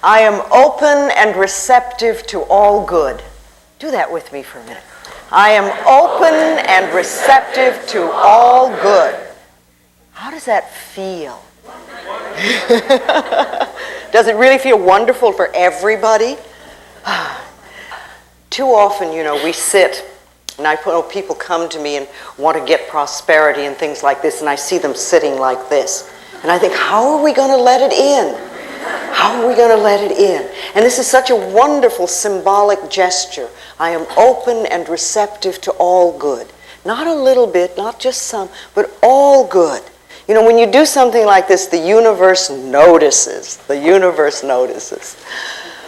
I am open and receptive to all good. Do that with me for a minute. I am open and receptive to all good. How does that feel? Does it really feel wonderful for everybody? Too often, we sit, and I know people come to me and want to get prosperity and things like this, and I see them sitting like this. And I think, how are we going to let it in? How are we going to let it in? And this is such a wonderful symbolic gesture. I am open and receptive to all good. Not a little bit, not just some, but all good. When you do something like this, the universe notices. The universe notices.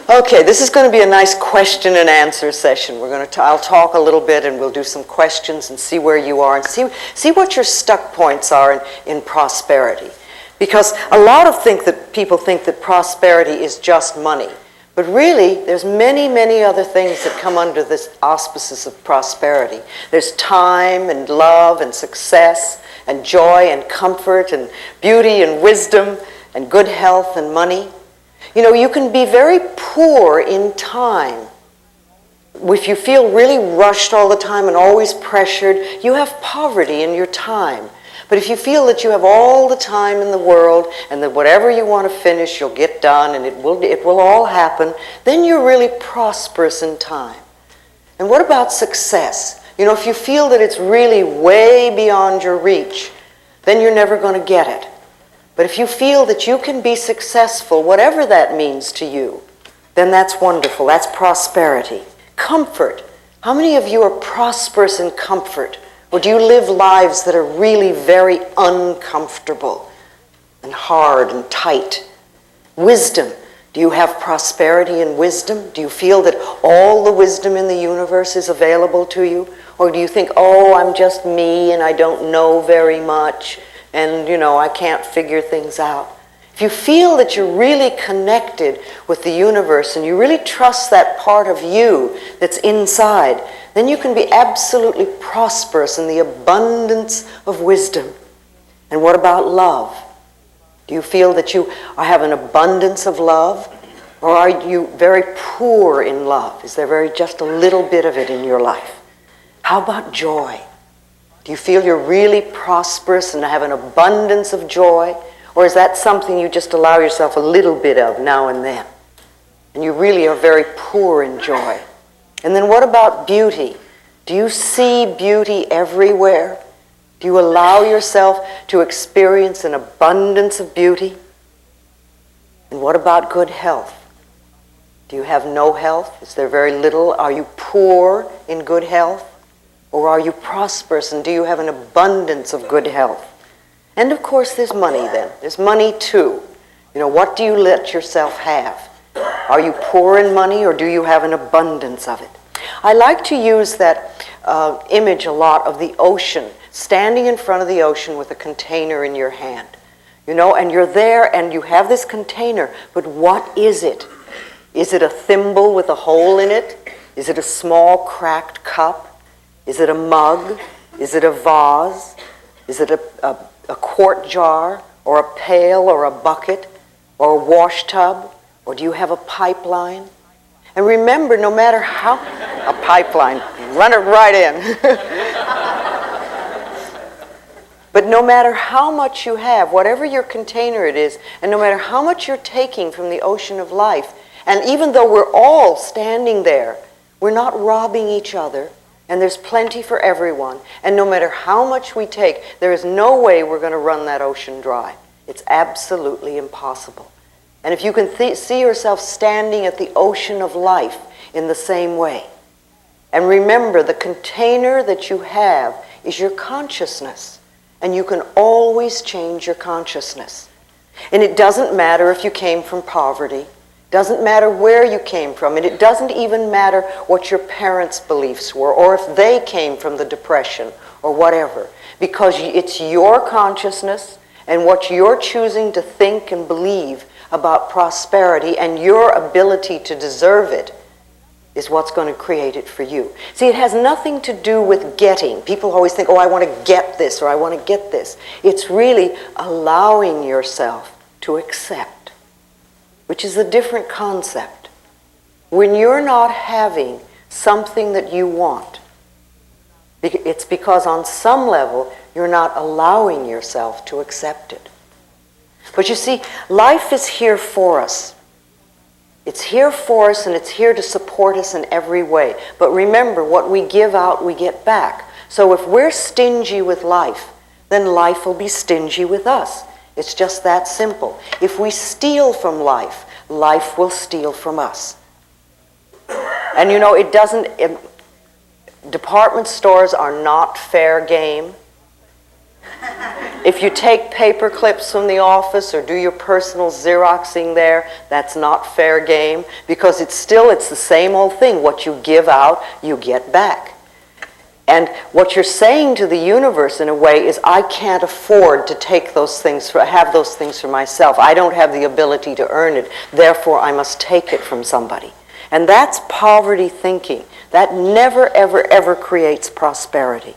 Okay, this is going to be a nice question and answer session. I'll talk a little bit and we'll do some questions and see where you are and see what your stuck points are in prosperity. Because a lot of people think that prosperity is just money. But really, there's many, many other things that come under this auspices of prosperity. There's time and love and success and joy and comfort and beauty and wisdom and good health and money. You can be very poor in time. If you feel really rushed all the time and always pressured, you have poverty in your time. But if you feel that you have all the time in the world and that whatever you want to finish, you'll get done and it will all happen, then you're really prosperous in time. And what about success? If you feel that it's really way beyond your reach, then you're never going to get it. But if you feel that you can be successful, whatever that means to you, then that's wonderful. That's prosperity. Comfort. How many of you are prosperous in comfort? Or do you live lives that are really very uncomfortable and hard and tight? Wisdom. Do you have prosperity in wisdom? Do you feel that all the wisdom in the universe is available to you? Or do you think, oh, I'm just me and I don't know very much and, I can't figure things out? If you feel that you're really connected with the universe and you really trust that part of you that's inside, then you can be absolutely prosperous in the abundance of wisdom. And what about love? Do you feel that you have an abundance of love? Or are you very poor in love? Is there just a little bit of it in your life? How about joy? Do you feel you're really prosperous and have an abundance of joy? Or is that something you just allow yourself a little bit of now and then? And you really are very poor in joy. And then what about beauty? Do you see beauty everywhere? Do you allow yourself to experience an abundance of beauty? And what about good health? Do you have no health? Is there very little? Are you poor in good health? Or are you prosperous and do you have an abundance of good health? And of course there's money then. There's money too. What do you let yourself have? Are you poor in money or do you have an abundance of it? I like to use that image a lot of the ocean, standing in front of the ocean with a container in your hand. And you're there and you have this container, but what is it? Is it a thimble with a hole in it? Is it a small cracked cup? Is it a mug? Is it a vase? Is it a quart jar or a pail or a bucket or a wash tub? Or do you have a pipeline? And remember, no matter how... A pipeline, run it right in. But no matter how much you have, whatever your container it is, and no matter how much you're taking from the ocean of life, and even though we're all standing there, we're not robbing each other, and there's plenty for everyone, and no matter how much we take, there is no way we're going to run that ocean dry. It's absolutely impossible. And if you can see yourself standing at the ocean of life in the same way, and remember the container that you have is your consciousness, and you can always change your consciousness. And it doesn't matter if you came from poverty, doesn't matter where you came from, and it doesn't even matter what your parents' beliefs were, or if they came from the Depression, or whatever, because it's your consciousness and what you're choosing to think and believe about prosperity and your ability to deserve it is what's going to create it for you. See, it has nothing to do with getting. People always think, oh, I want to get this or I want to get this. It's really allowing yourself to accept. which is a different concept. When you're not having something that you want, it's because on some level you're not allowing yourself to accept it. But you see, life is here for us. It's here for us, and it's here to support us in every way. But remember, what we give out, we get back. So if we're stingy with life, then life will be stingy with us. It's just that simple. If we steal from life, life will steal from us. And you know, department stores are not fair game. If you take paper clips from the office or do your personal Xeroxing there, that's not fair game, because it's the same old thing. What you give out, you get back. And what you're saying to the universe in a way is, I can't afford to have those things for myself. I don't have the ability to earn it, therefore I must take it from somebody. And that's poverty thinking. That never, ever, ever creates prosperity.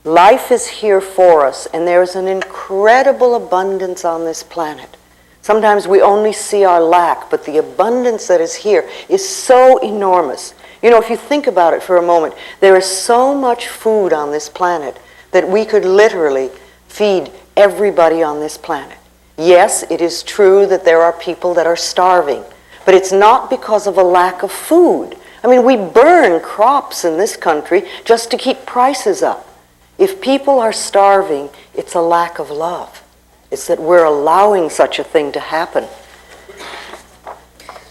Life is here for us, and there's an incredible abundance on this planet. Sometimes we only see our lack, but the abundance that is here is so enormous. You know, if you think about it for a moment, there is so much food on this planet that we could literally feed everybody on this planet. Yes, it is true that there are people that are starving, but it's not because of a lack of food. I mean, we burn crops in this country just to keep prices up. If people are starving, it's a lack of love. It's that we're allowing such a thing to happen.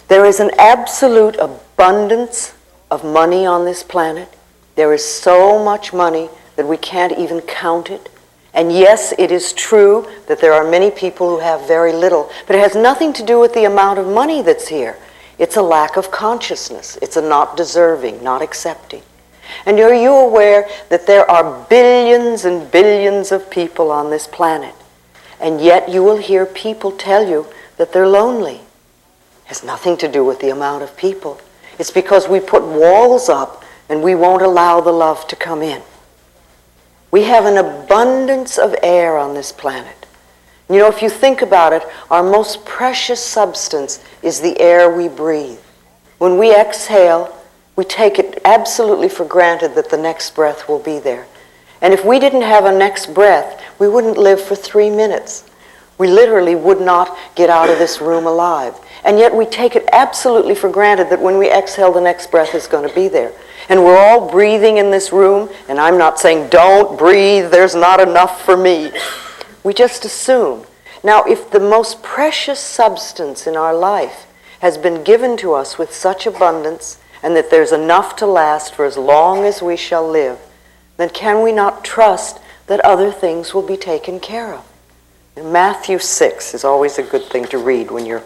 There is an absolute abundance of money on this planet. There is so much money that we can't even count it. And yes, it is true that there are many people who have very little, but it has nothing to do with the amount of money that's here. It's a lack of consciousness. It's a not deserving, not accepting. And are you aware that there are billions and billions of people on this planet, and yet you will hear people tell you that they're lonely? It has nothing to do with the amount of people. It's because we put walls up and we won't allow the love to come in. We have an abundance of air on this planet. You know, if you think about it, our most precious substance is the air we breathe. When we exhale, we take it absolutely for granted that the next breath will be there. And if we didn't have a next breath, we wouldn't live for 3 minutes. We literally would not get out of this room alive. And yet we take it absolutely for granted that when we exhale, the next breath is going to be there. And we're all breathing in this room, and I'm not saying, don't breathe, there's not enough for me. We just assume. Now, if the most precious substance in our life has been given to us with such abundance, and that there's enough to last for as long as we shall live, then can we not trust that other things will be taken care of? And Matthew 6 is always a good thing to read when you're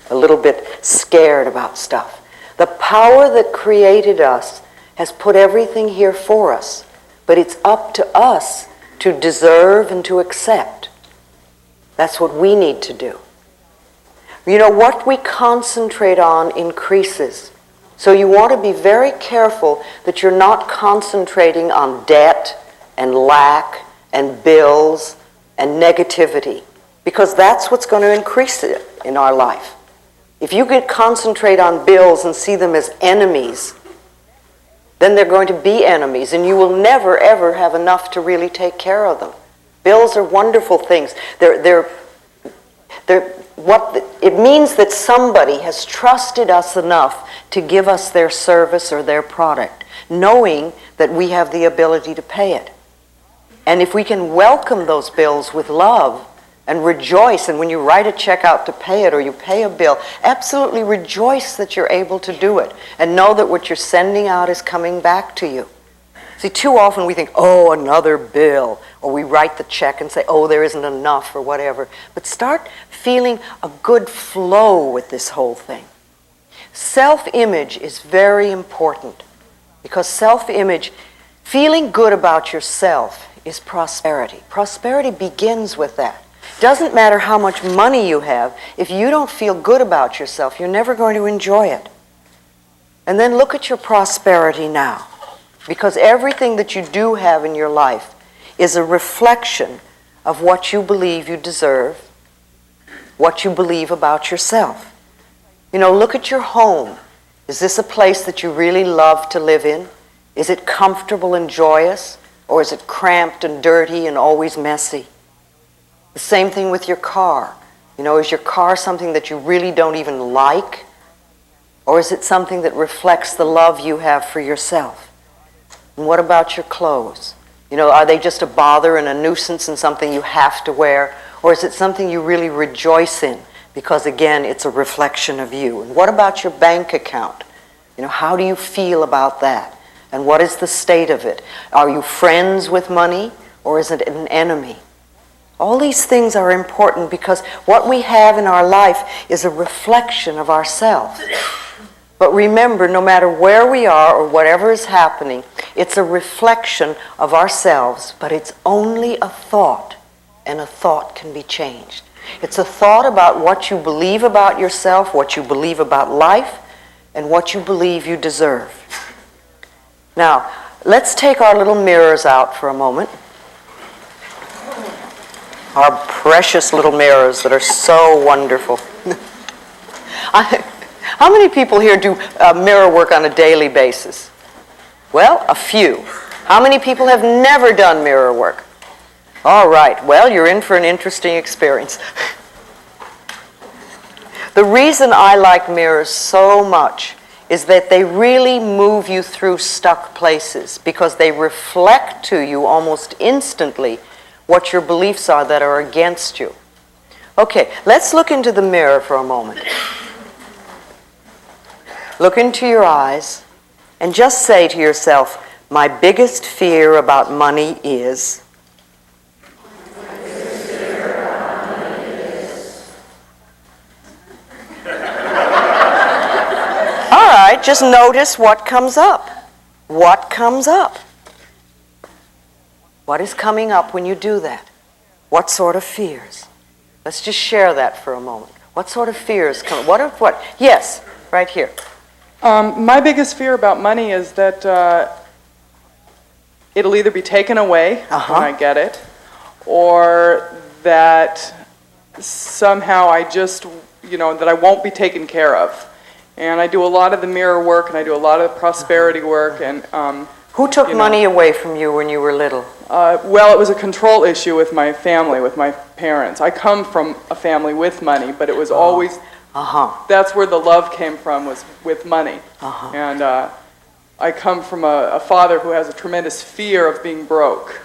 a little bit scared about stuff. The power that created us has put everything here for us, but it's up to us to deserve and to accept. That's what we need to do. You know, what we concentrate on increases. So you want to be very careful that you're not concentrating on debt and lack and bills and negativity, because that's what's going to increase it in our life. If you can concentrate on bills and see them as enemies, then they're going to be enemies, and you will never, ever have enough to really take care of them. Bills are wonderful things. It means that somebody has trusted us enough to give us their service or their product, knowing that we have the ability to pay it. And if we can welcome those bills with love and rejoice, and when you write a check out to pay it or you pay a bill, absolutely rejoice that you're able to do it and know that what you're sending out is coming back to you. See, too often we think, oh, another bill, or we write the check and say, oh, there isn't enough or whatever. But start feeling a good flow with this whole thing. Self-image is very important, because self-image, feeling good about yourself, is prosperity. Prosperity begins with that. It doesn't matter how much money you have. If you don't feel good about yourself, you're never going to enjoy it. And then look at your prosperity now, because everything that you do have in your life is a reflection of what you believe you deserve, what you believe about yourself. Look at your home. Is this a place that you really love to live in? Is it comfortable and joyous? Or is it cramped and dirty and always messy? The same thing with your car. Is your car something that you really don't even like? Or is it something that reflects the love you have for yourself? And what about your clothes? Are they just a bother and a nuisance and something you have to wear? Or is it something you really rejoice in? Because again, it's a reflection of you. And what about your bank account? How do you feel about that? And what is the state of it? Are you friends with money, or is it an enemy? All these things are important because what we have in our life is a reflection of ourselves. But remember, no matter where we are or whatever is happening, it's a reflection of ourselves, but it's only a thought, and a thought can be changed. It's a thought about what you believe about yourself, what you believe about life, and what you believe you deserve. Now, let's take our little mirrors out for a moment. Our precious little mirrors that are so wonderful. How many people here do mirror work on a daily basis? Well, a few. How many people have never done mirror work? All right, well, you're in for an interesting experience. The reason I like mirrors so much is that they really move you through stuck places because they reflect to you almost instantly what your beliefs are that are against you. Okay, let's look into the mirror for a moment. Look into your eyes and just say to yourself, my biggest fear about money is... All right, just notice what comes up. What comes up? What is coming up when you do that? What sort of fears? Let's just share that for a moment. What sort of fears come? What? Yes, right here. My biggest fear about money is that it'll either be taken away when I get it, or that somehow that I won't be taken care of. And I do a lot of the mirror work, and I do a lot of the prosperity work. And who took money away from you when you were little? Well, it was a control issue with my family, with my parents. I come from a family with money, but it was always... That's where the love came from, was with money. And I come from a father who has a tremendous fear of being broke.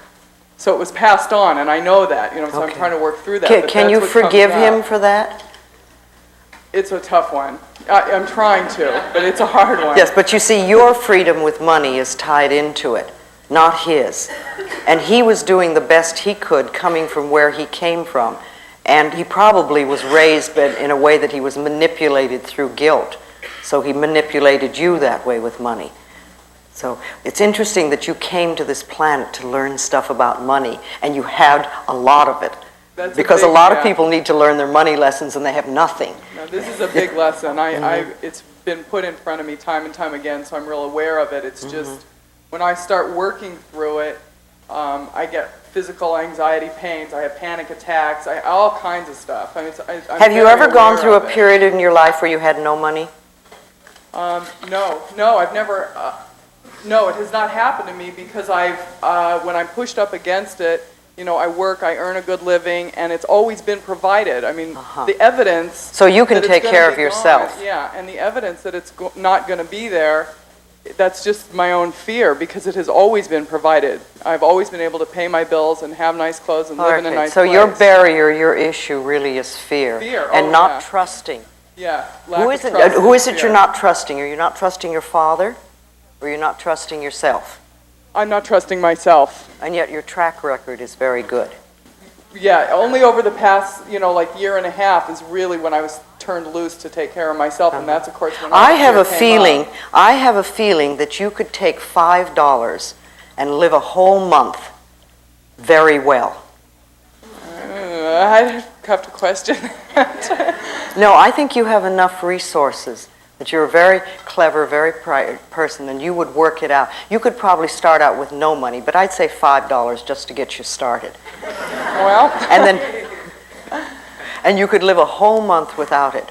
So it was passed on, and I know that, so I'm trying to work through that. Can you forgive him for that? It's a tough one. I'm trying to, but it's a hard one. Yes, but you see, your freedom with money is tied into it, not his. And he was doing the best he could coming from where he came from. And he probably was raised in a way that he was manipulated through guilt. So he manipulated you that way with money. So it's interesting that you came to this planet to learn stuff about money, and you had a lot of it. Because a lot of people need to learn their money lessons and they have nothing. No, this is a big lesson. It's been put in front of me time and time again, so I'm real aware of it. It's just, when I start working through it, I get physical anxiety pains, I have panic attacks, all kinds of stuff. I'm have you ever gone through a period in your life where you had no money? No, I've never, no, it has not happened to me because when I'm pushed up against it, I work, I earn a good living, and it's always been provided. The evidence... So you can take care of yourself. Yeah, and the evidence that it's not going to be there, that's just my own fear because it has always been provided. I've always been able to pay my bills and have nice clothes and live in a nice place. So your barrier, your issue really is fear. And not trusting. Yeah, Who is it you're not trusting? Are you not trusting your father, or you're not trusting yourself? I'm not trusting myself. And yet your track record is very good. Yeah, only over the past, year and a half is really when I was turned loose to take care of myself, and that's, of course, when I have a feeling that you could take $5 and live a whole month very well. I'd have to question that. No, I think you have enough resources. That you're a very clever, very bright person, and you would work it out. You could probably start out with no money, but I'd say $5 just to get you started. Well, and you could live a whole month without it.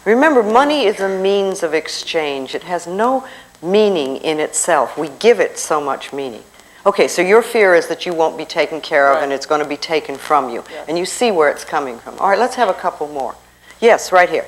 Remember, money is a means of exchange. It has no meaning in itself. We give it so much meaning. Okay, so your fear is that you won't be taken care of and it's going to be taken from you. Yes. And you see where it's coming from. All right, let's have a couple more. Yes, right here.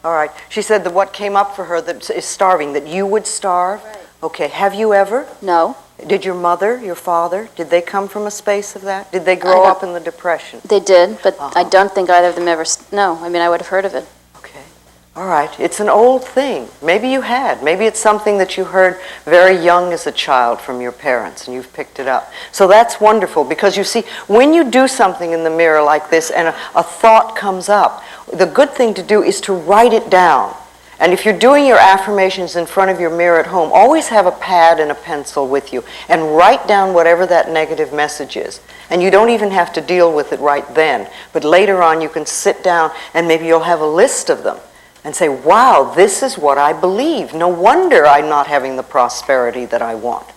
All right. She said that what came up for her that is starving, that you would starve. Right. Okay. Have you ever? No. Did your mother, your father, did they come from a space of that? Did they grow up in the Depression? They did, but I don't think either of them ever, no. I mean, I would have heard of it. Okay. All right. It's an old thing. Maybe you had. Maybe it's something that you heard very young as a child from your parents and you've picked it up. So that's wonderful because you see, when you do something in the mirror like this and a thought comes up, the good thing to do is to write it down. And if you're doing your affirmations in front of your mirror at home, always have a pad and a pencil with you and write down whatever that negative message is. And you don't even have to deal with it right then. But later on you can sit down and maybe you'll have a list of them and say, wow, this is what I believe. No wonder I'm not having the prosperity that I want.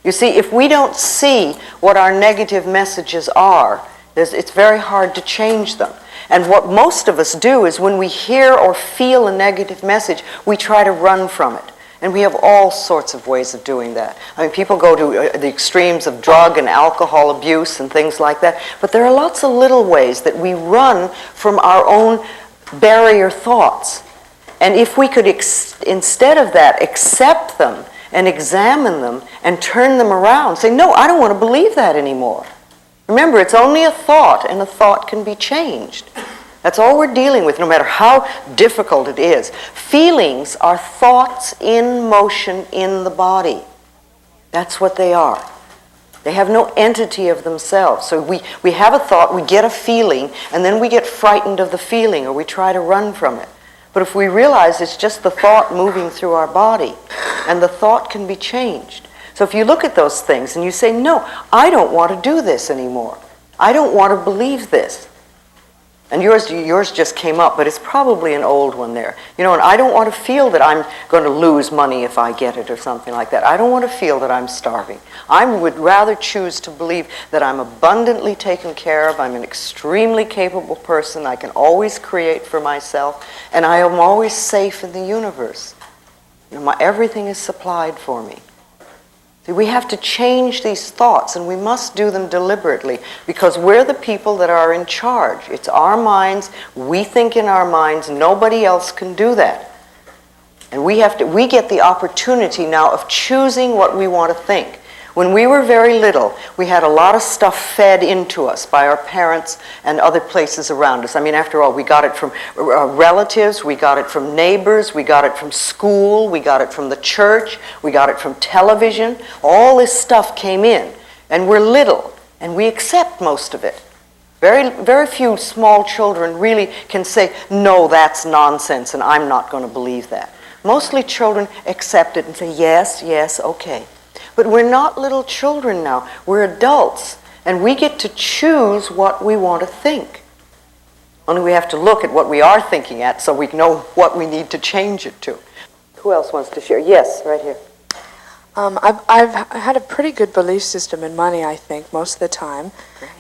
You see, if we don't see what our negative messages are, it's very hard to change them. And what most of us do is when we hear or feel a negative message, we try to run from it. And we have all sorts of ways of doing that. I mean, people go to the extremes of drug and alcohol abuse and things like that. But there are lots of little ways that we run from our own barrier thoughts. And if we could, instead of that, accept them and examine them and turn them around, say, no, I don't want to believe that anymore. Remember, it's only a thought, and a thought can be changed. That's all we're dealing with, no matter how difficult it is. Feelings are thoughts in motion in the body. That's what they are. They have no entity of themselves. So we have a thought, we get a feeling, and then we get frightened of the feeling, or we try to run from it. But if we realize it's just the thought moving through our body, and the thought can be changed. So if you look at those things and you say, no, I don't want to do this anymore. I don't want to believe this. And yours just came up, but it's probably an old one there. You know, and I don't want to feel that I'm going to lose money if I get it or something like that. I don't want to feel that I'm starving. I would rather choose to believe that I'm abundantly taken care of. I'm an extremely capable person. I can always create for myself. And I am always safe in the universe. You know, everything is supplied for me. We have to change these thoughts, and we must do them deliberately because we're the people that are in charge. It's our minds. We think in our minds. Nobody else can do that. And we get the opportunity now of choosing what we want to think. When we were very little, we had a lot of stuff fed into us by our parents and other places around us. I mean, after all, we got it from relatives, we got it from neighbors, we got it from school, we got it from the church, we got it from television. All this stuff came in, and we're little, and we accept most of it. Very, very few small children really can say, no, that's nonsense, and I'm not going to believe that. Mostly children accept it and say, yes, yes, okay. But we're not little children now. We're adults. And we get to choose what we want to think. Only we have to look at what we are thinking at so we know what we need to change it to. Who else wants to share? Yes, right here. I've had a pretty good belief system in money, I think, most of the time.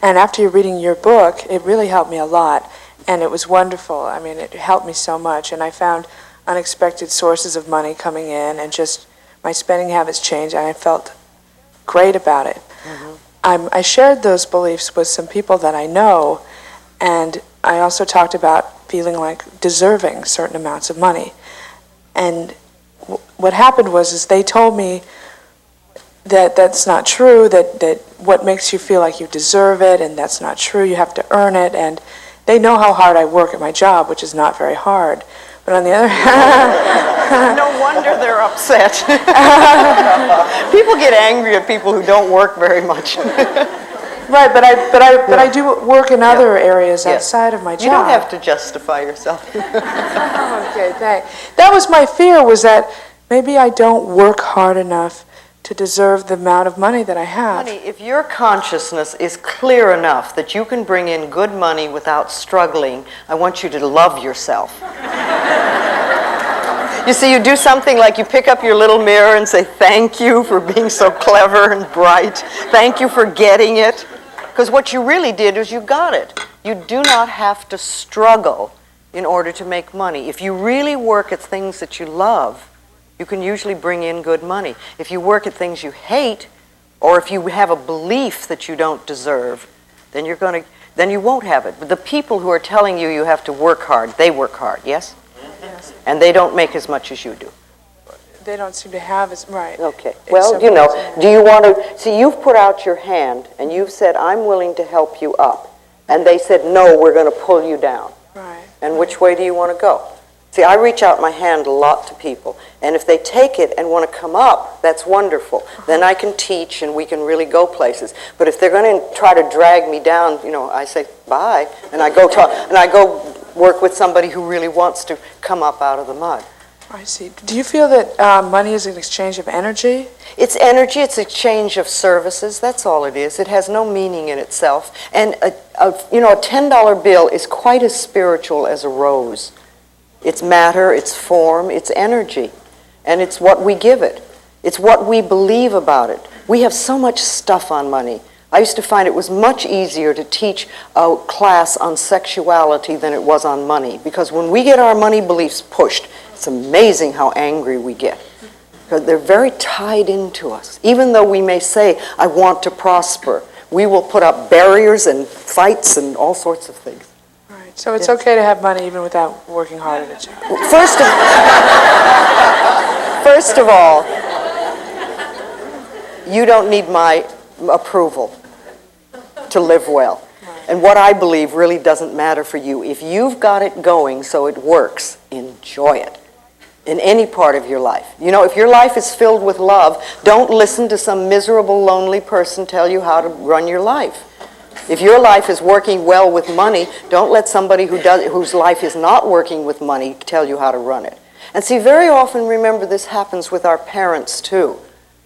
And after reading your book, it really helped me a lot. And it was wonderful. I mean, it helped me so much. And I found unexpected sources of money coming in and just my spending habits changed, and I felt great about it. Mm-hmm. I shared those beliefs with some people that I know, and I also talked about feeling like deserving certain amounts of money. And what happened was they told me that that's not true, that what makes you feel like you deserve it, and that's not true, you have to earn it, and they know how hard I work at my job, which is not very hard. But on the other hand... No wonder they're upset. People get angry at people who don't work very much. Right, but I do work in other areas outside of my job. You don't have to justify yourself. Okay, thanks. That was my fear, was that maybe I don't work hard enough to deserve the amount of money that I have. Honey, if your consciousness is clear enough that you can bring in good money without struggling, I want you to love yourself. You see, you do something like you pick up your little mirror and say, thank you for being so clever and bright. Thank you for getting it. Because what you really did is you got it. You do not have to struggle in order to make money. If you really work at things that you love, you can usually bring in good money. If you work at things you hate, or if you have a belief that you don't deserve, then you won't have it. But the people who are telling you you have to work hard, they work hard, yes? Yes. And they don't make as much as you do. They don't seem to have as, right. Okay. It's Well, so you know, crazy. do you want to, see, you've put out your hand and you've said, I'm willing to help you up. And they said, no, we're going to pull you down. Right. And which way do you want to go? See, I reach out my hand a lot to people, and if they take it and want to come up, that's wonderful. Then I can teach and we can really go places. But if they're going to try to drag me down, you know, I say bye, and I go work with somebody who really wants to come up out of the mud. I see. Do you feel that money is an exchange of energy? It's energy, it's exchange of services, that's all it is. It has no meaning in itself. And a $10 bill is quite as spiritual as a rose. It's matter, it's form, it's energy. And it's what we give it. It's what we believe about it. We have so much stuff on money. I used to find it was much easier to teach a class on sexuality than it was on money. Because when we get our money beliefs pushed, it's amazing how angry we get. Because they're very tied into us. Even though we may say, I want to prosper, we will put up barriers and fights and all sorts of things. Right. So it's okay to have money even without working hard at it. First of all, you don't need my approval to live well. And what I believe really doesn't matter for you. If you've got it going so it works, enjoy it. In any part of your life. You know, if your life is filled with love, don't listen to some miserable, lonely person tell you how to run your life. If your life is working well with money, don't let somebody whose life is not working with money tell you how to run it. And see, very often, remember, this happens with our parents too.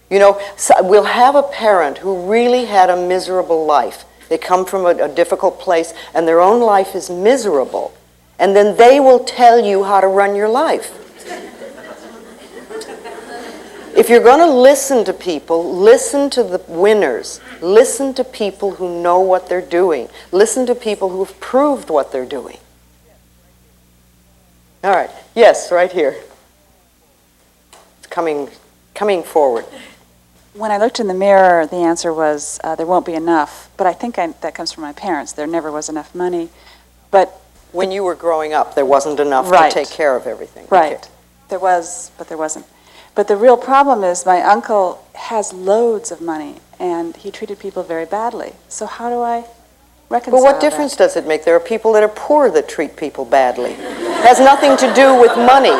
You know, we'll have a parent who really had a miserable life. They come from a difficult place and their own life is miserable. And then they will tell you how to run your life. If you're going to listen to people, listen to the winners. Listen to people who know what they're doing. Listen to people who've proved what they're doing. All right. Yes, right here. It's coming forward. When I looked in the mirror, the answer was there won't be enough. But I think that comes from my parents. There never was enough money. But when you were growing up, there wasn't enough right. to take care of everything. Right. Okay. There was, but there wasn't. But the real problem is my uncle has loads of money, and he treated people very badly. So how do I reconcile But what difference does it make? There are people that are poor that treat people badly. It has nothing to do with money.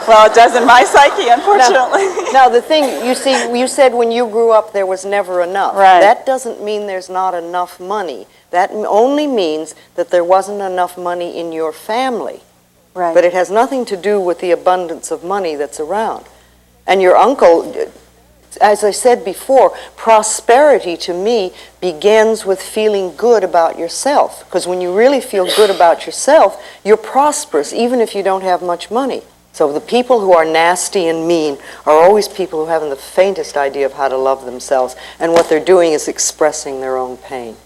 Well, it does in my psyche, unfortunately. Now, the thing, you see, you said when you grew up there was never enough. Right. That doesn't mean there's not enough money. That only means that there wasn't enough money in your family. Right. But it has nothing to do with the abundance of money that's around. And your uncle, as I said before, prosperity to me begins with feeling good about yourself. Because when you really feel good about yourself, you're prosperous, even if you don't have much money. So the people who are nasty and mean are always people who haven't the faintest idea of how to love themselves. And what they're doing is expressing their own pain.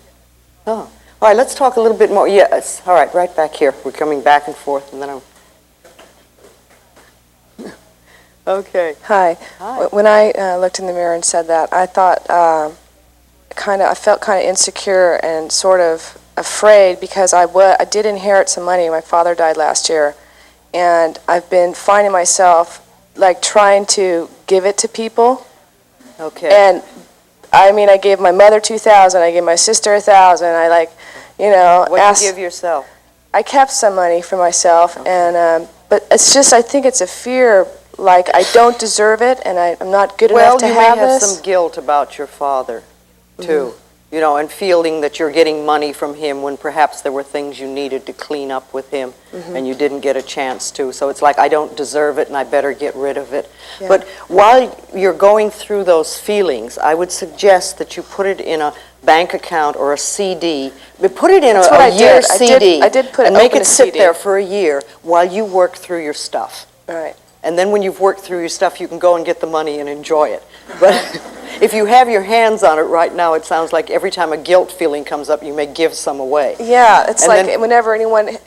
Oh. All right, let's talk a little bit more. Yes, all right, right back here. We're coming back and forth, and then I'm... Okay. Hi. Hi. When I looked in the mirror and said that, I thought I felt kind of insecure and sort of afraid because I did inherit some money. My father died last year, and I've been finding myself like trying to give it to people. Okay. And I mean, I gave my mother $2,000. I gave my sister $1,000. What asked. did you give yourself? I kept some money for myself, and but it's just I think it's a fear. Like I don't deserve it, and I'm not good enough to have this. Well, you may have some guilt about your father, too. You know, and feeling that you're getting money from him when perhaps there were things you needed to clean up with him, and you didn't get a chance to. So it's like, I don't deserve it, and I better get rid of it. Yeah. But while you're going through those feelings, I would suggest that you put it in a bank account or a CD. But put it in That's what I a year did. CD. I did put and make open it a sit CD. there for a year while you work through your stuff. Right. And then when you've worked through your stuff, you can go and get the money and enjoy it. But If you have your hands on it right now, it sounds like every time a guilt feeling comes up, you may give some away. Yeah, it's And like then- whenever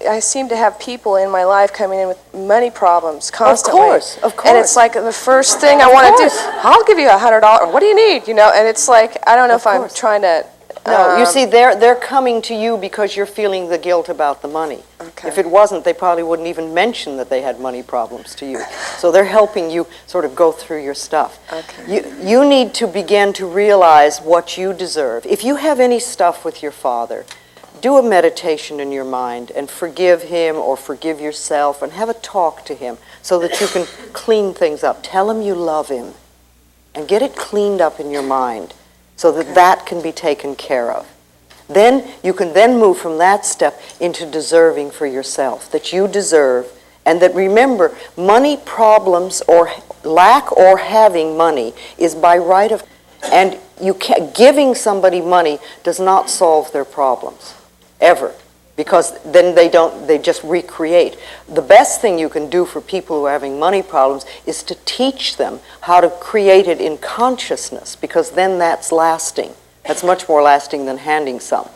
I seem to have people in my life coming in with money problems constantly. Of course. And it's like the first thing I want to do, I'll give you $100, what do you need, you know? And it's like, I don't know if I'm course. trying to... No, you see, they're coming to you because you're feeling the guilt about the money. Okay. If it wasn't, they probably wouldn't even mention that they had money problems to you. So they're helping you sort of go through your stuff. Okay. You need to begin to realize what you deserve. If you have any stuff with your father, do a meditation in your mind and forgive him or forgive yourself and have a talk to him so that you can clean things up. Tell him you love him and get it cleaned up in your mind, so that that can be taken care of. Then you can then move from that step into deserving for yourself, that you deserve, and that remember, money problems or lack or having money is by right of, and giving somebody money does not solve their problems, ever, because then they just recreate. The best thing you can do for people who are having money problems is to teach them how to create it in consciousness, because then that's lasting. That's much more lasting than handing some.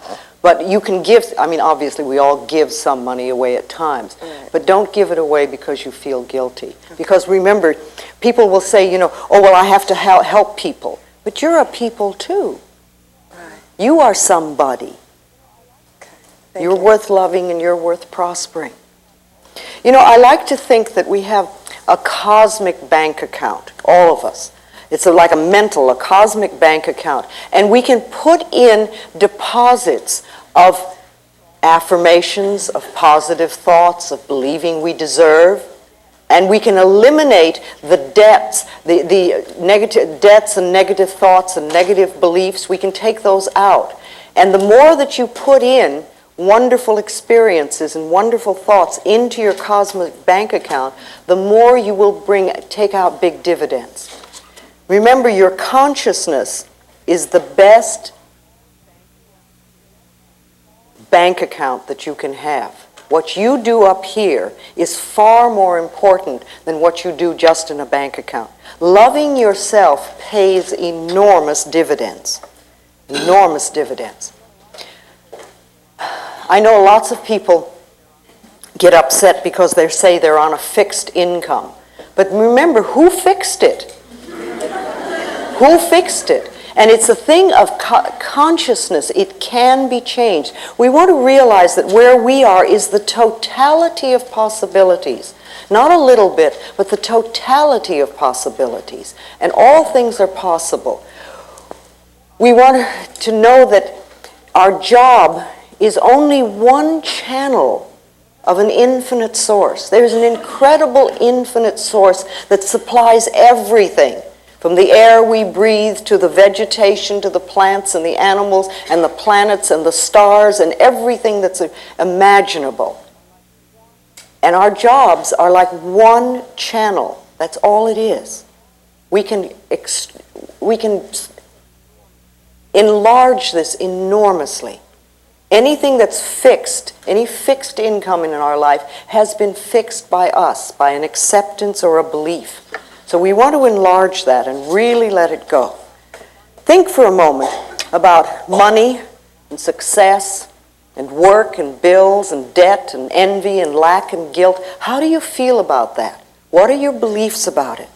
But you can give, I mean, obviously we all give some money away at times, but don't give it away because you feel guilty. Because remember, people will say, you know, oh, well, I have to help people. But you're a people too. You are somebody. You're worth loving and you're worth prospering. You know, I like to think that we have a cosmic bank account, all of us. It's like a cosmic bank account. And we can put in deposits of affirmations, of positive thoughts, of believing we deserve. And we can eliminate the debts, the negative debts and negative thoughts and negative beliefs. We can take those out. And the more that you put in wonderful experiences and wonderful thoughts into your cosmic bank account, the more you will take out big dividends. Remember, your consciousness is the best bank account that you can have. What you do up here is far more important than what you do just in a bank account. Loving yourself pays enormous dividends. Enormous dividends. I know lots of people get upset because they say they're on a fixed income. But remember, who fixed it? Who fixed it? And it's a thing of consciousness. It can be changed. We want to realize that where we are is the totality of possibilities. Not a little bit, but the totality of possibilities. And all things are possible. We want to know that our job is only one channel of an infinite source. There's an incredible infinite source that supplies everything, from the air we breathe to the vegetation to the plants and the animals and the planets and the stars and everything that's imaginable. And our jobs are like one channel. That's all it is. We can enlarge this enormously. Anything that's fixed, any fixed income in our life has been fixed by us, by an acceptance or a belief. So we want to enlarge that and really let it go. Think for a moment about money and success and work and bills and debt and envy and lack and guilt. How do you feel about that? What are your beliefs about it?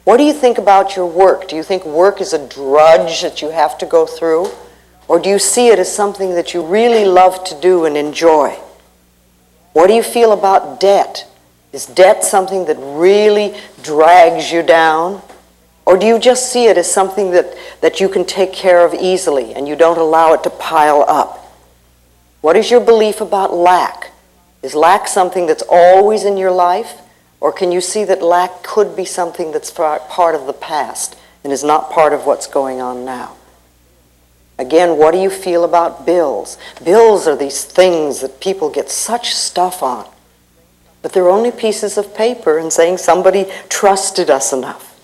What do you think about your work? Do you think work is a drudge that you have to go through? Or do you see it as something that you really love to do and enjoy? What do you feel about debt? Is debt something that really drags you down? Or do you just see it as something that you can take care of easily and you don't allow it to pile up? What is your belief about lack? Is lack something that's always in your life? Or can you see that lack could be something that's part of the past and is not part of what's going on now? Again, what do you feel about bills? Bills are these things that people get such stuff on. But they're only pieces of paper and saying somebody trusted us enough.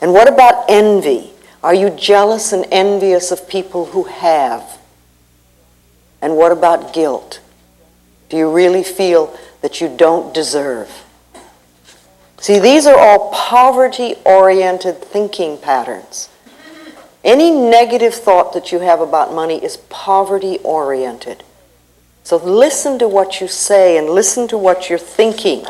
And what about envy? Are you jealous and envious of people who have? And what about guilt? Do you really feel that you don't deserve? See, these are all poverty-oriented thinking patterns. Any negative thought that you have about money is poverty-oriented. So listen to what you say and listen to what you're thinking.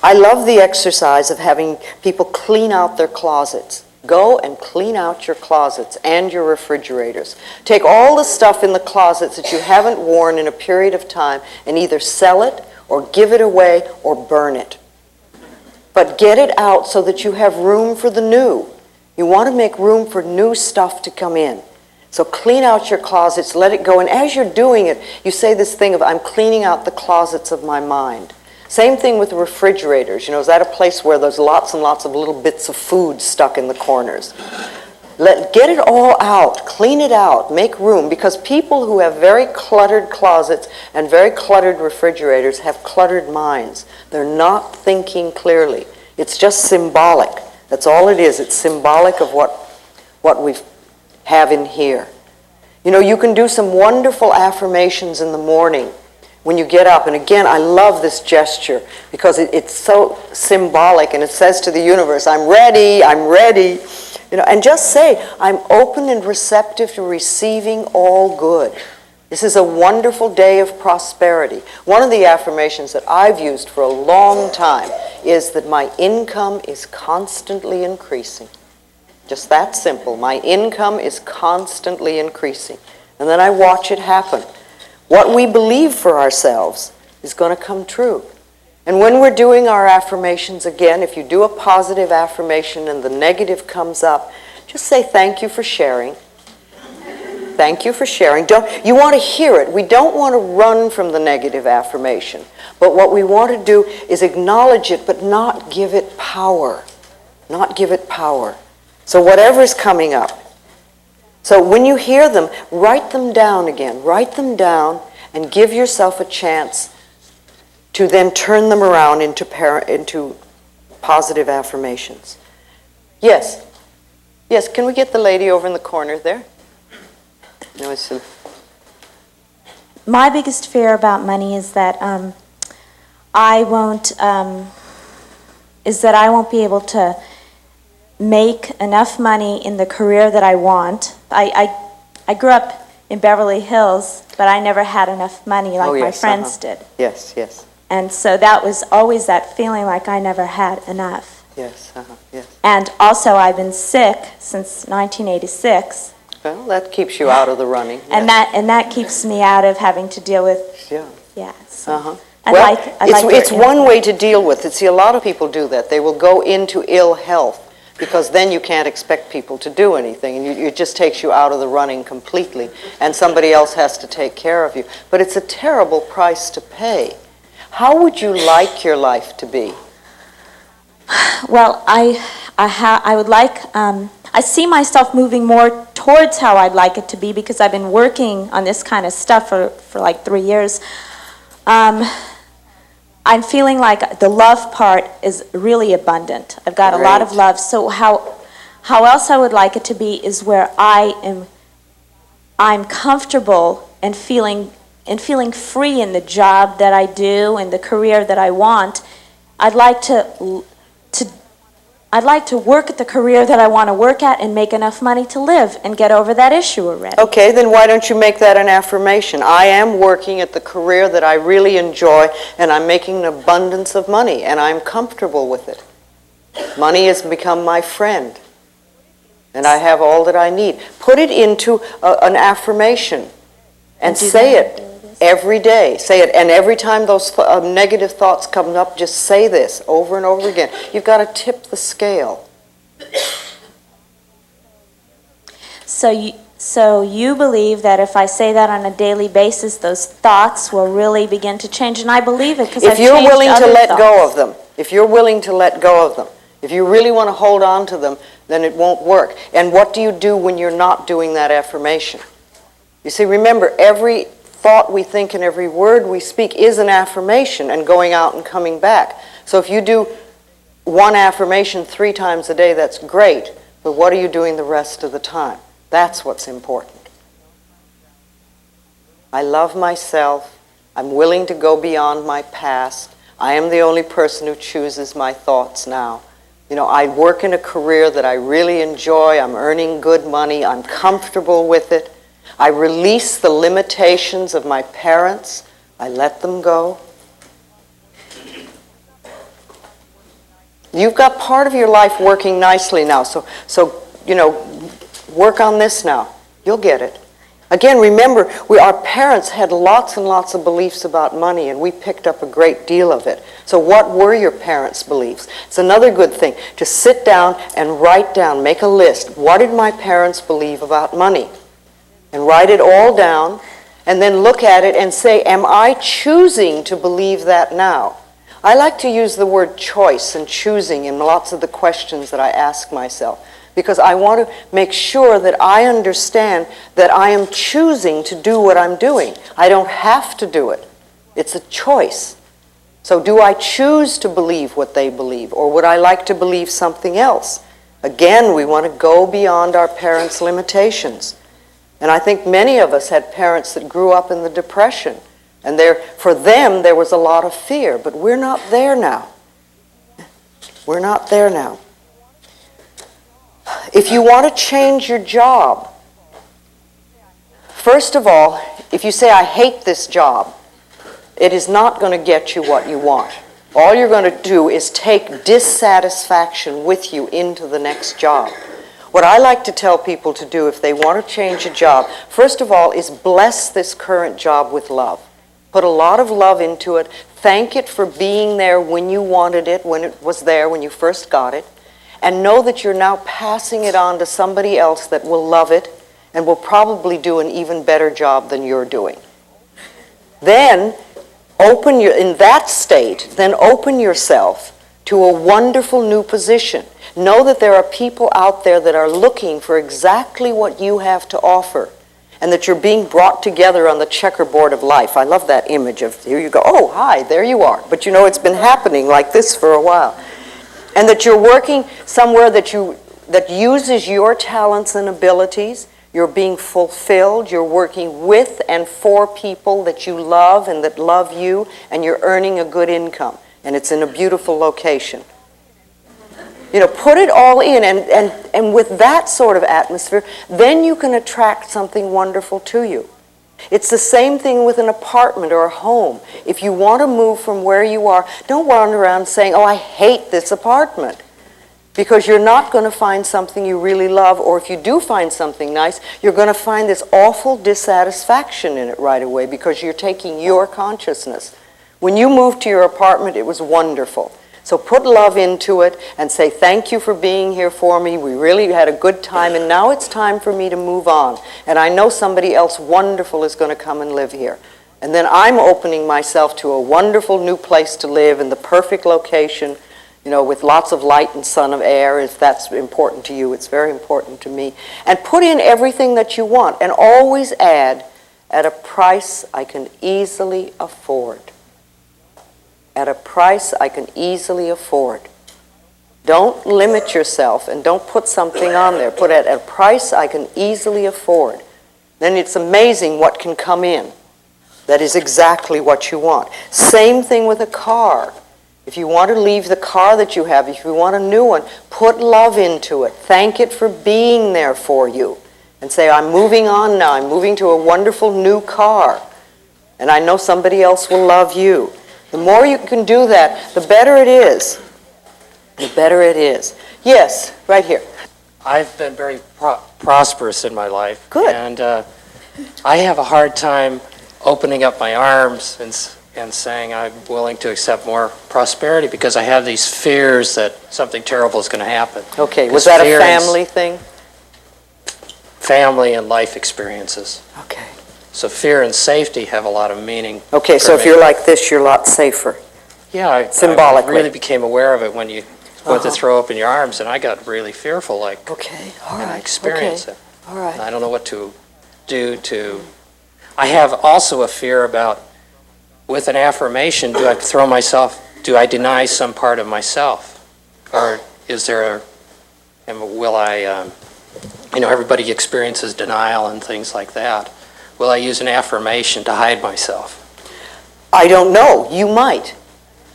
I love the exercise of having people clean out their closets. Go and clean out your closets and your refrigerators. Take all the stuff in the closets that you haven't worn in a period of time and either sell it or give it away or burn it. But get it out so that you have room for the new. You want to make room for new stuff to come in. So clean out your closets, let it go. And as you're doing it, you say this thing of, I'm cleaning out the closets of my mind. Same thing with the refrigerators. Is that a place where there's lots and lots of little bits of food stuck in the corners? Get it all out, clean it out, make room, because people who have very cluttered closets and very cluttered refrigerators have cluttered minds. They're not thinking clearly. It's just symbolic. That's all it is. It's symbolic of what we have in here. You can do some wonderful affirmations in the morning when you get up. And again, I love this gesture because it's so symbolic, and it says to the universe, I'm ready, I'm ready. And just say, I'm open and receptive to receiving all good. This is a wonderful day of prosperity. One of the affirmations that I've used for a long time is that my income is constantly increasing. Just that simple. My income is constantly increasing. And then I watch it happen. What we believe for ourselves is going to come true. And when we're doing our affirmations again, if you do a positive affirmation and the negative comes up, just say thank you for sharing. Thank you for sharing. You want to hear it. We don't want to run from the negative affirmation. But what we want to do is acknowledge it, but not give it power. Not give it power. So whatever's coming up. So when you hear them, write them down again. Write them down and give yourself a chance to then turn them around into positive affirmations. Yes. Yes, can we get the lady over in the corner there? No, it's My biggest fear about money is that I won't be able to make enough money in the career that I want. I grew up in Beverly Hills, but I never had enough money like my friends did. Yes, yes. And so that was always that feeling like I never had enough. Yes, yes. And also I've been sick since 1986. Well, that keeps you out of the running. And that keeps me out of having to deal with, so it's one way to deal with it. See, a lot of people do that. They will go into ill health because then you can't expect people to do anything, and it just takes you out of the running completely, and somebody else has to take care of you. But it's a terrible price to pay. How would you like your life to be? Well, I would like, I see myself moving more towards how I'd like it to be because I've been working on this kind of stuff for like 3 years. I'm feeling like the love part is really abundant. I've got a lot of love. So how else I would like it to be is where I'm comfortable and feeling free in the job that I do and the career that I want. I'd like to work at the career that I want to work at and make enough money to live and get over that issue already. Okay, then why don't you make that an affirmation? I am working at the career that I really enjoy, and I'm making an abundance of money, and I'm comfortable with it. Money has become my friend, and I have all that I need. Put it into an affirmation and say it every day. Say it, and every time those negative thoughts come up, just say this over and over again. You've got to tip the scale. So you believe that if I say that on a daily basis, those thoughts will really begin to change, and I believe it because If you're willing to let go of them, if you're willing to let go of them, if you really want to hold on to them, then it won't work. And what do you do when you're not doing that affirmation? You see, remember, every thought we think and every word we speak is an affirmation and going out and coming back. So if you do one affirmation 3 times a day, that's great, but what are you doing the rest of the time? That's what's important. I love myself. I'm willing to go beyond my past. I am the only person who chooses my thoughts now. You know, I work in a career that I really enjoy. I'm earning good money. I'm comfortable with it. I release the limitations of my parents. I let them go. You've got part of your life working nicely now, so you know, work on this now. You'll get it. Again, remember, our parents had lots and lots of beliefs about money, and we picked up a great deal of it. So what were your parents' beliefs? It's another good thing to sit down and write down, make a list. What did my parents believe about money? And write it all down, and then look at it and say, am I choosing to believe that now? I like to use the word choice and choosing in lots of the questions that I ask myself, because I want to make sure that I understand that I am choosing to do what I'm doing. I don't have to do it. It's a choice. So do I choose to believe what they believe, or would I like to believe something else? Again, we want to go beyond our parents' limitations. And I think many of us had parents that grew up in the Depression, and for them there was a lot of fear, but we're not there now. We're not there now. If you want to change your job, first of all, if you say, I hate this job, it is not going to get you what you want. All you're going to do is take dissatisfaction with you into the next job. What I like to tell people to do if they want to change a job, first of all, is bless this current job with love. Put a lot of love into it. Thank it for being there when you wanted it, when it was there, when you first got it. And know that you're now passing it on to somebody else that will love it and will probably do an even better job than you're doing. Then, in that state, then open yourself to a wonderful new position. Know that there are people out there that are looking for exactly what you have to offer, and that you're being brought together on the checkerboard of life. I love that image of, here you go, oh, hi, there you are. But you know, it's been happening like this for a while. And that you're working somewhere that uses your talents and abilities. You're being fulfilled. You're working with and for people that you love and that love you, and you're earning a good income. And it's in a beautiful location. You know, put it all in, and with that sort of atmosphere, then you can attract something wonderful to you. It's the same thing with an apartment or a home. If you want to move from where you are, don't wander around saying, oh, I hate this apartment. Because you're not going to find something you really love, or if you do find something nice, you're going to find this awful dissatisfaction in it right away because you're taking your consciousness. When you moved to your apartment, it was wonderful. So put love into it and say, thank you for being here for me. We really had a good time, and now it's time for me to move on. And I know somebody else wonderful is going to come and live here. And then I'm opening myself to a wonderful new place to live in the perfect location, you know, with lots of light and sun of air. If that's important to you, it's very important to me. And put in everything that you want, and always add, at a price I can easily afford. At a price I can easily afford. Don't limit yourself and don't put something on there. Put it at a price I can easily afford. Then it's amazing what can come in. That is exactly what you want. Same thing with a car. If you want to leave the car that you have, if you want a new one, put love into it. Thank it for being there for you. And say, I'm moving on now. I'm moving to a wonderful new car. And I know somebody else will love you. The more you can do that, the better it is. The better it is. Yes, right here. I've been very prosperous in my life. Good. And I have a hard time opening up my arms and saying I'm willing to accept more prosperity because I have these fears that something terrible is going to happen. Okay, was that a family thing? Family and life experiences. Okay. So fear and safety have a lot of meaning. Okay, so if you're like this, you're a lot safer. Yeah, Symbolically. I really became aware of it when you went to throw open your arms, and I got really fearful, like, okay, all and right. I experienced it. All right. And I don't know what to do to. I have also a fear about, with an affirmation, do I deny some part of myself? Or is there will I, everybody experiences denial and things like that. Will I use an affirmation to hide myself? I don't know. You might.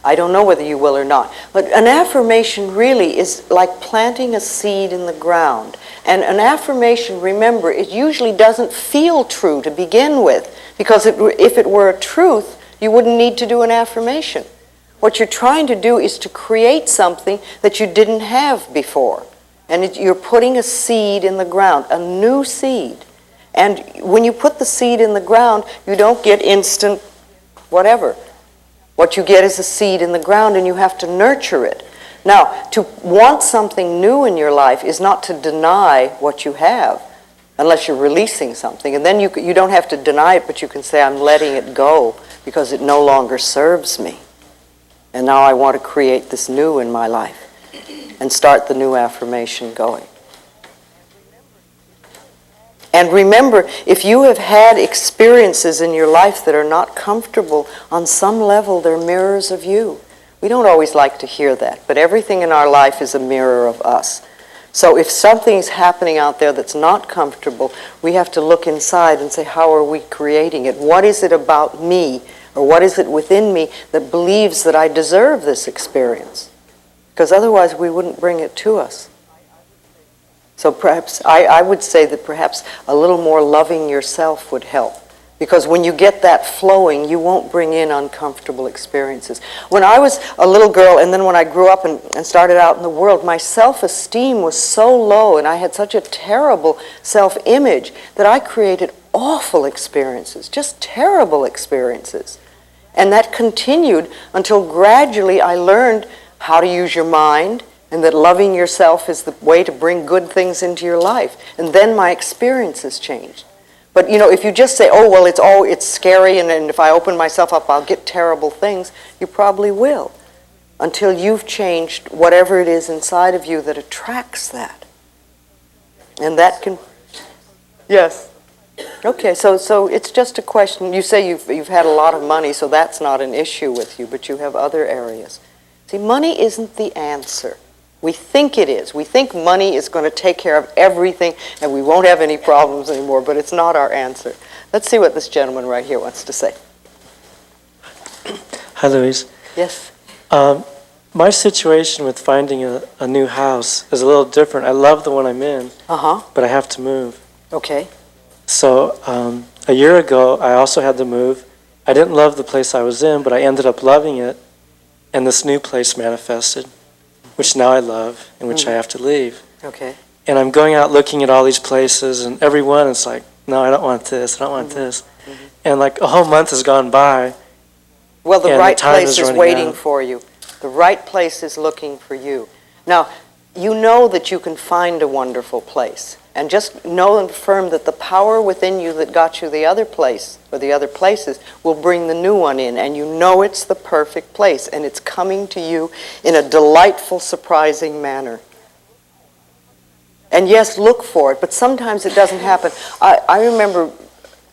I don't know whether you will or not. But an affirmation really is like planting a seed in the ground. And an affirmation, remember, it usually doesn't feel true to begin with, because if it were a truth, you wouldn't need to do an affirmation. What you're trying to do is to create something that you didn't have before. And you're putting a seed in the ground, a new seed. And when you put the seed in the ground, you don't get instant whatever. What you get is a seed in the ground, and you have to nurture it. Now, to want something new in your life is not to deny what you have, unless you're releasing something. And then you don't have to deny it, but you can say, I'm letting it go because it no longer serves me. And now I want to create this new in my life and start the new affirmation going. And remember, if you have had experiences in your life that are not comfortable, on some level they're mirrors of you. We don't always like to hear that, but everything in our life is a mirror of us. So if something's happening out there that's not comfortable, we have to look inside and say, how are we creating it? What is it about me, or what is it within me that believes that I deserve this experience? Because otherwise we wouldn't bring it to us. So perhaps, I would say that perhaps a little more loving yourself would help. Because when you get that flowing, you won't bring in uncomfortable experiences. When I was a little girl, and then when I grew up and started out in the world, my self-esteem was so low, and I had such a terrible self-image that I created awful experiences, just terrible experiences. And that continued until gradually I learned how to use your mind, and that loving yourself is the way to bring good things into your life. And then my experiences changed. But if you just say, oh, well, it's scary, and if I open myself up, I'll get terrible things, you probably will, until you've changed whatever it is inside of you that attracts that. And that can... Yes. Okay, so it's just a question. You say you've had a lot of money, so that's not an issue with you, but you have other areas. See, money isn't the answer. We think it is. We think money is going to take care of everything and we won't have any problems anymore, but it's not our answer. Let's see what this gentleman right here wants to say. Hi, Louise. Yes. My situation with finding a new house is a little different. I love the one I'm in, but I have to move. Okay. So a year ago, I also had to move. I didn't love the place I was in, but I ended up loving it, and this new place manifested, which now I love, and which I have to leave. Okay. And I'm going out looking at all these places, and every one is like, no, I don't want this, I don't want this. And like a whole month has gone by. Well, the right place is waiting out. for you. The right place is looking for you. Now, you know that you can find a wonderful place. And just know and affirm that the power within you that got you the other place, or the other places, will bring the new one in. And you know it's the perfect place. And it's coming to you in a delightful, surprising manner. And yes, look for it, but sometimes it doesn't happen. I remember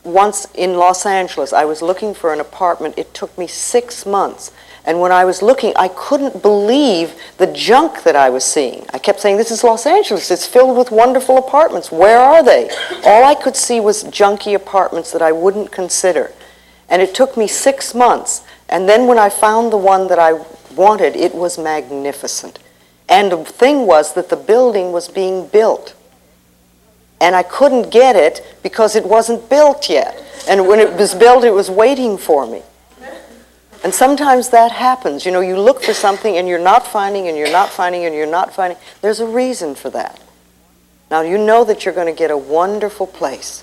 once in Los Angeles, I was looking for an apartment. It took me 6 months. And when I was looking, I couldn't believe the junk that I was seeing. I kept saying, this is Los Angeles. It's filled with wonderful apartments. Where are they? All I could see was junky apartments that I wouldn't consider. And it took me 6 months. And then when I found the one that I wanted, it was magnificent. And the thing was that the building was being built. And I couldn't get it because it wasn't built yet. And when it was built, it was waiting for me. And sometimes that happens. You look for something and you're not finding, and you're not finding, and you're not finding. There's a reason for that. Now you know that you're going to get a wonderful place.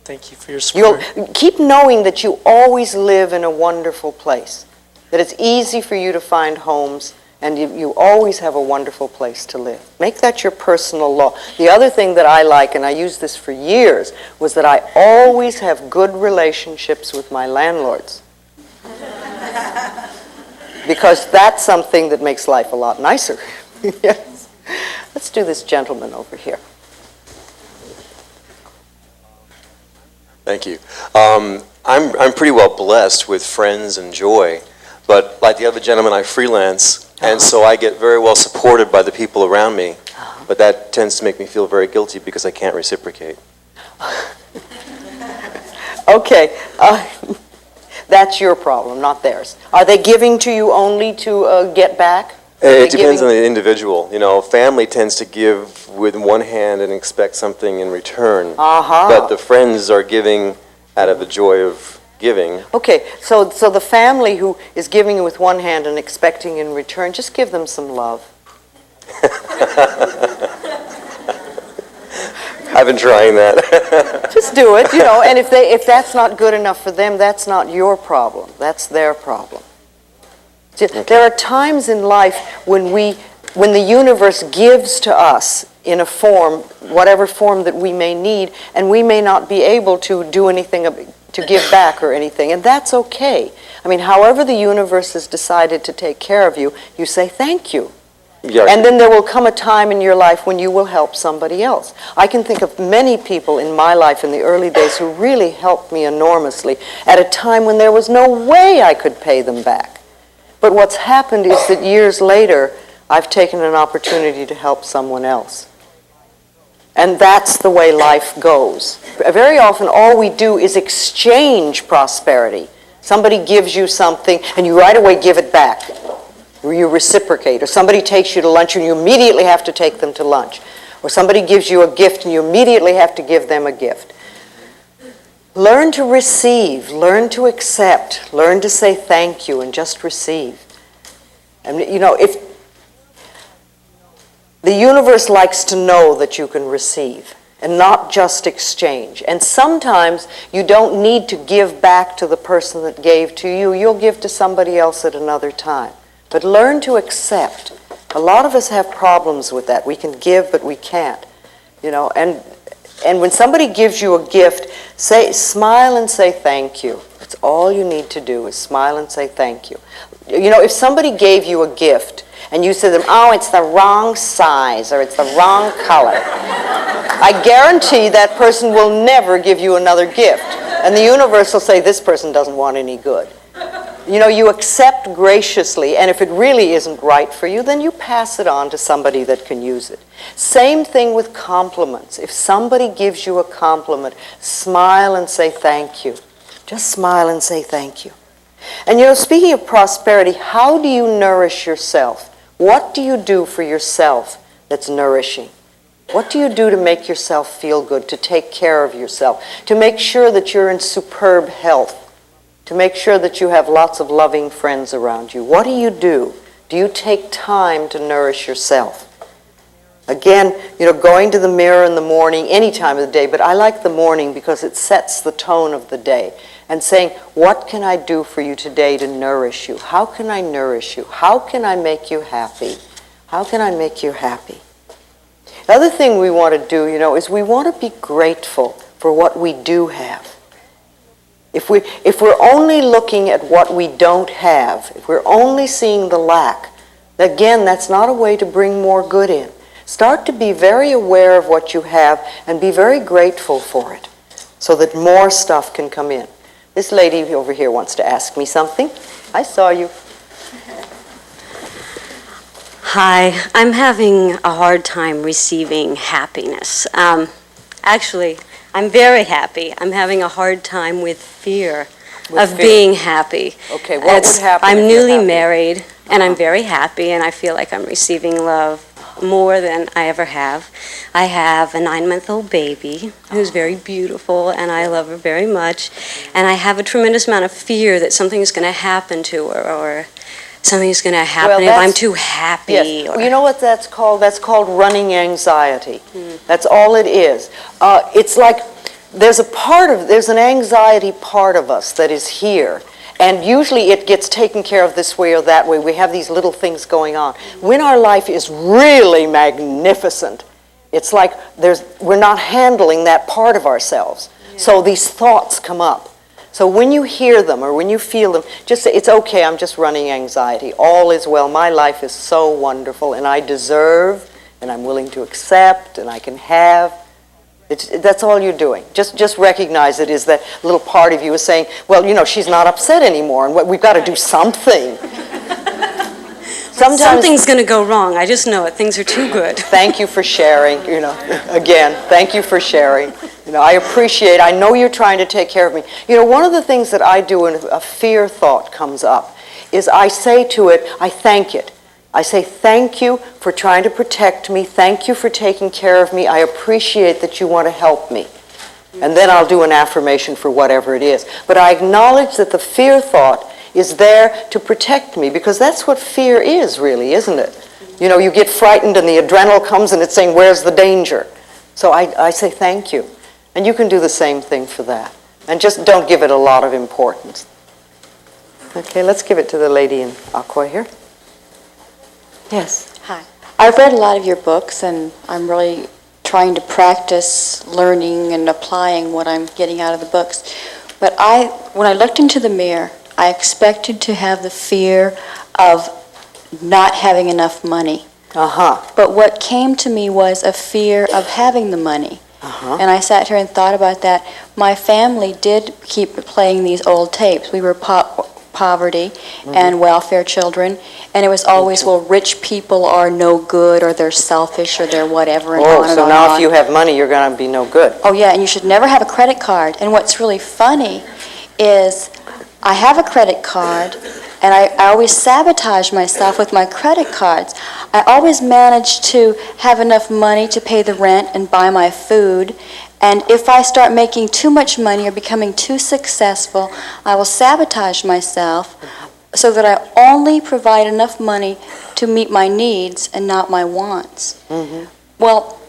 Thank you for your support. You'll keep knowing that you always live in a wonderful place. That it's easy for you to find homes, and you always have a wonderful place to live. Make that your personal law. The other thing that I like, and I used this for years, was that I always have good relationships with my landlords. Because that's something that makes life a lot nicer. Yes. Let's do this gentleman over here. Thank you. I'm pretty well blessed with friends and joy, but like the other gentleman, I freelance, and so I get very well supported by the people around me, but that tends to make me feel very guilty because I can't reciprocate. Okay. That's your problem, not theirs. Are they giving to you only to get back? It depends on the individual. You know, family tends to give with one hand and expect something in return. But the friends are giving out of the joy of giving. Okay, so the family who is giving with one hand and expecting in return, just give them some love. I've been trying that. Just do it, you know, and if that's not good enough for them, that's not your problem. That's their problem. There are times in life when the universe gives to us in a form, whatever form that we may need, and we may not be able to do anything to give back or anything, and that's okay. I mean, however the universe has decided to take care of you, you say thank you. Yeah. And then there will come a time in your life when you will help somebody else. I can think of many people in my life in the early days who really helped me enormously at a time when there was no way I could pay them back. But what's happened is that years later, I've taken an opportunity to help someone else. And that's the way life goes. Very often, all we do is exchange prosperity. Somebody gives you something, and you right away give it back. You reciprocate. Or somebody takes you to lunch, and you immediately have to take them to lunch. Or somebody gives you a gift, and you immediately have to give them a gift. Learn to receive, learn to accept, learn to say thank you and just receive. And you know, if the universe likes to know that you can receive and not just exchange. And sometimes you don't need to give back to the person that gave to you. You'll give to somebody else at another time. But learn to accept. A lot of us have problems with that. We can give, but we can't. You know, and when somebody gives you a gift, smile and say thank you. That's all you need to do is smile and say thank you. You know, if somebody gave you a gift and you said to them, oh, it's the wrong size or it's the wrong color, I guarantee that person will never give you another gift. And the universe will say, this person doesn't want any good. You know, you accept graciously, and if it really isn't right for you, then you pass it on to somebody that can use it. Same thing with compliments. If somebody gives you a compliment, smile and say thank you. Just smile and say thank you. And you know, speaking of prosperity, how do you nourish yourself? What do you do for yourself that's nourishing? What do you do to make yourself feel good, to take care of yourself, to make sure that you're in superb health? To make sure that you have lots of loving friends around you. What do you do? Do you take time to nourish yourself? Again, you know, going to the mirror in the morning, any time of the day, but I like the morning because it sets the tone of the day. And saying, what can I do for you today to nourish you? How can I nourish you? How can I make you happy? How can I make you happy? The other thing we want to do, you know, is we want to be grateful for what we do have. If we're only looking at what we don't have, if we're only seeing the lack, again, that's not a way to bring more good in. Start to be very aware of what you have and be very grateful for it so that more stuff can come in. This lady over here wants to ask me something. I saw you. Hi, I'm having a hard time receiving happiness. Actually, I'm very happy. I'm having a hard time with fear of being happy. Okay, what would happen I'm if you're newly happy? married, and I'm very happy, and I feel like I'm receiving love more than I ever have. I have a 9-month-old baby who's very beautiful, and I love her very much. And I have a tremendous amount of fear that something's going to happen to her, or something's going to happen if I'm too happy. Yes. Or, You know what that's called? That's called running anxiety. That's all it is. It's like there's an anxiety part of us that is here. And usually it gets taken care of this way or that way. We have these little things going on. When our life is really magnificent, it's like we're not handling that part of ourselves. Yeah. So these thoughts come up. So when you hear them or when you feel them, just say, it's okay, I'm just running anxiety. All is well. My life is so wonderful, and I deserve, and I'm willing to accept, and I can have. That's all you're doing. Just recognize it is that little part of you is saying, well, you know, she's not upset anymore, and we've got to do something. Something's going to go wrong. I just know it. Things are too good. Thank you for sharing, you know, again, thank you for sharing. I appreciate, I know you're trying to take care of me. One of the things that I do when a fear thought comes up is I say to it, I thank it. I say, thank you for trying to protect me. Thank you for taking care of me. I appreciate that you want to help me. And then I'll do an affirmation for whatever it is. But I acknowledge that the fear thought is there to protect me, because that's what fear is, really, isn't it? You get frightened and the adrenaline comes and it's saying, where's the danger? So I say thank you. And you can do the same thing for that. And just don't give it a lot of importance. Okay, let's give it to the lady in aqua here. Yes. Hi. I've read a lot of your books, and I'm really trying to practice learning and applying what I'm getting out of the books. But when I looked into the mirror, I expected to have the fear of not having enough money. But what came to me was a fear of having the money. And I sat here and thought about that. My family did keep playing these old tapes. We were poverty and welfare children, and it was always, well, rich people are no good, or they're selfish, or they're whatever, and on and on. So now if you have money, you're going to be no good. Oh yeah, and you should never have a credit card. And what's really funny is I have a credit card, and I always sabotage myself with my credit cards. I always manage to have enough money to pay the rent and buy my food. And if I start making too much money or becoming too successful, I will sabotage myself so that I only provide enough money to meet my needs and not my wants. Well,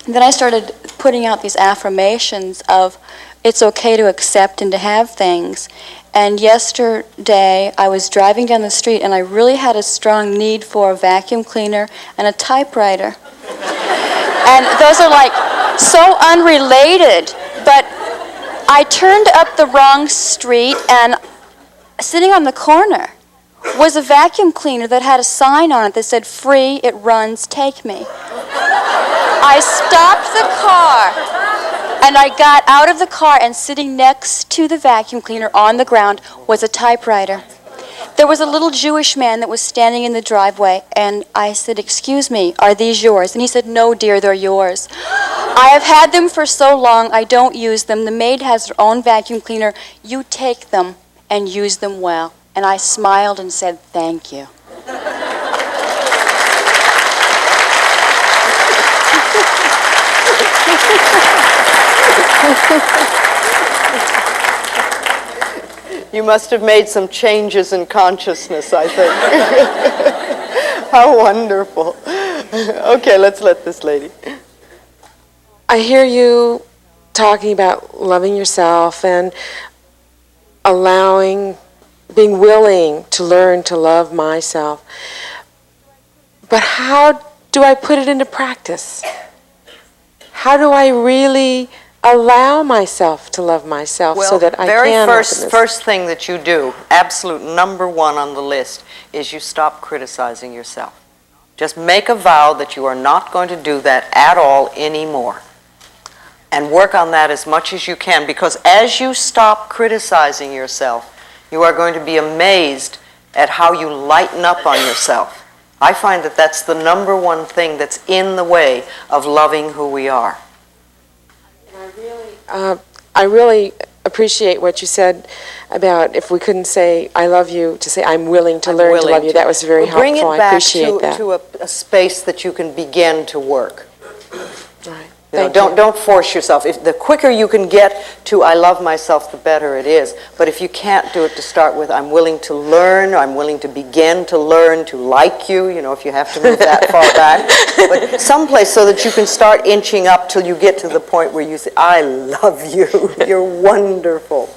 then I started putting out these affirmations of it's okay to accept and to have things. And yesterday, I was driving down the street, and I really had a strong need for a vacuum cleaner and a typewriter. And those are like so unrelated, but I turned up the wrong street, and sitting on the corner was a vacuum cleaner that had a sign on it that said, "Free, it runs, take me." I stopped the car. And I got out of the car, and sitting next to the vacuum cleaner on the ground was a typewriter. There was a little Jewish man that was standing in the driveway, and I said, "Excuse me, are these yours?" And he said, "No, dear, they're yours. I have had them for so long, I don't use them. The maid has her own vacuum cleaner. You take them and use them well." And I smiled and said, "Thank you." You must have made some changes in consciousness, I think. How wonderful. Okay, let's let this lady. I hear you talking about loving yourself and being willing to learn to love myself. But how do I put it into practice? How do I really allow myself to love myself so that I can very first thing that you do, absolute number one on the list, is you stop criticizing yourself. Just make a vow that you are not going to do that at all anymore. And work on that as much as you can, because as you stop criticizing yourself, you are going to be amazed at how you lighten up on yourself. I find that that's the number one thing that's in the way of loving who we are. I really appreciate what you said about if we couldn't say "I love you," to say "I'm willing to learn to love you." That was very helpful. Bring it I back appreciate that. to a space that you can begin to work. Right. Don't force yourself. If the quicker you can get to "I love myself," the better it is. But if you can't do it to start with, "I'm willing to learn," "I'm willing to begin to learn to like you," if you have to move that far back. But someplace so that you can start inching up till you get to the point where you say, "I love you, you're wonderful,"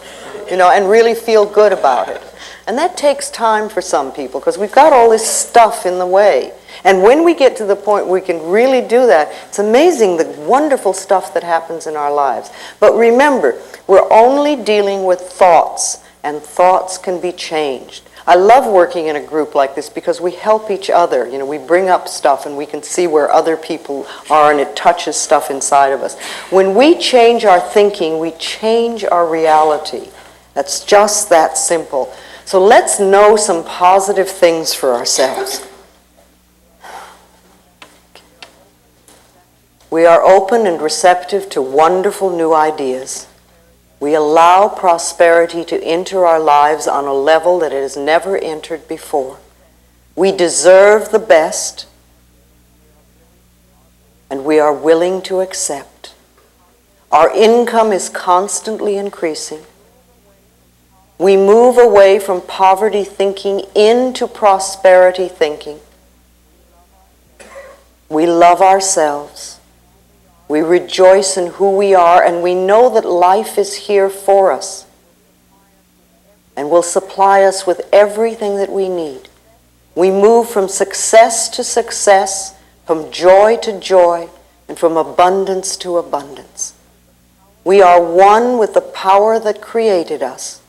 and really feel good about it. And that takes time for some people, because we've got all this stuff in the way. And when we get to the point where we can really do that, it's amazing the wonderful stuff that happens in our lives. But remember, we're only dealing with thoughts, and thoughts can be changed. I love working in a group like this because we help each other. We bring up stuff and we can see where other people are, and it touches stuff inside of us. When we change our thinking, we change our reality. That's just that simple. So let's know some positive things for ourselves. We are open and receptive to wonderful new ideas. We allow prosperity to enter our lives on a level that it has never entered before. We deserve the best, and we are willing to accept. Our income is constantly increasing. We move away from poverty thinking into prosperity thinking. We love ourselves. We rejoice in who we are, and we know that life is here for us and will supply us with everything that we need. We move from success to success, from joy to joy, and from abundance to abundance. We are one with the power that created us,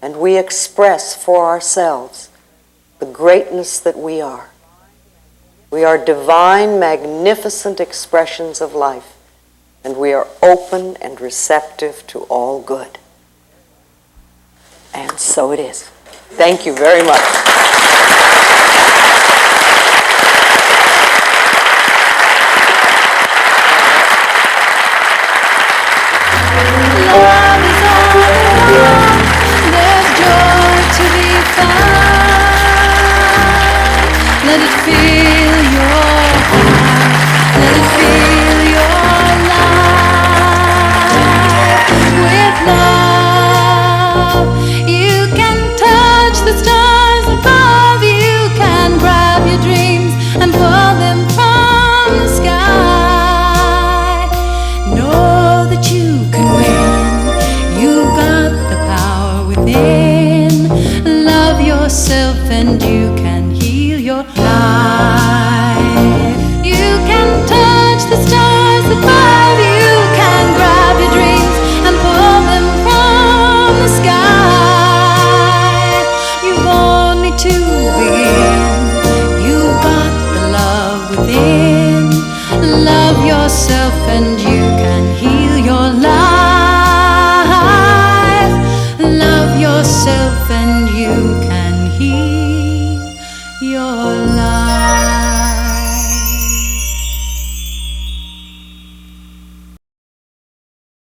and we express for ourselves the greatness that we are. We are divine, magnificent expressions of life, and we are open and receptive to all good. And so it is. Thank you very much. Love is all around. There's joy to be found. Let it fill your heart. Let it fill your life. With love, you can touch the stars above. You can grab your dreams and pull them from the sky. Know that you can win. You've got the power within. Love yourself and you can heal your life. You can touch the stars above. You can grab your dreams and pull them from the sky. You've only to begin. You've got the love within. Love yourself and you can heal your life. Love yourself and you can heal your life.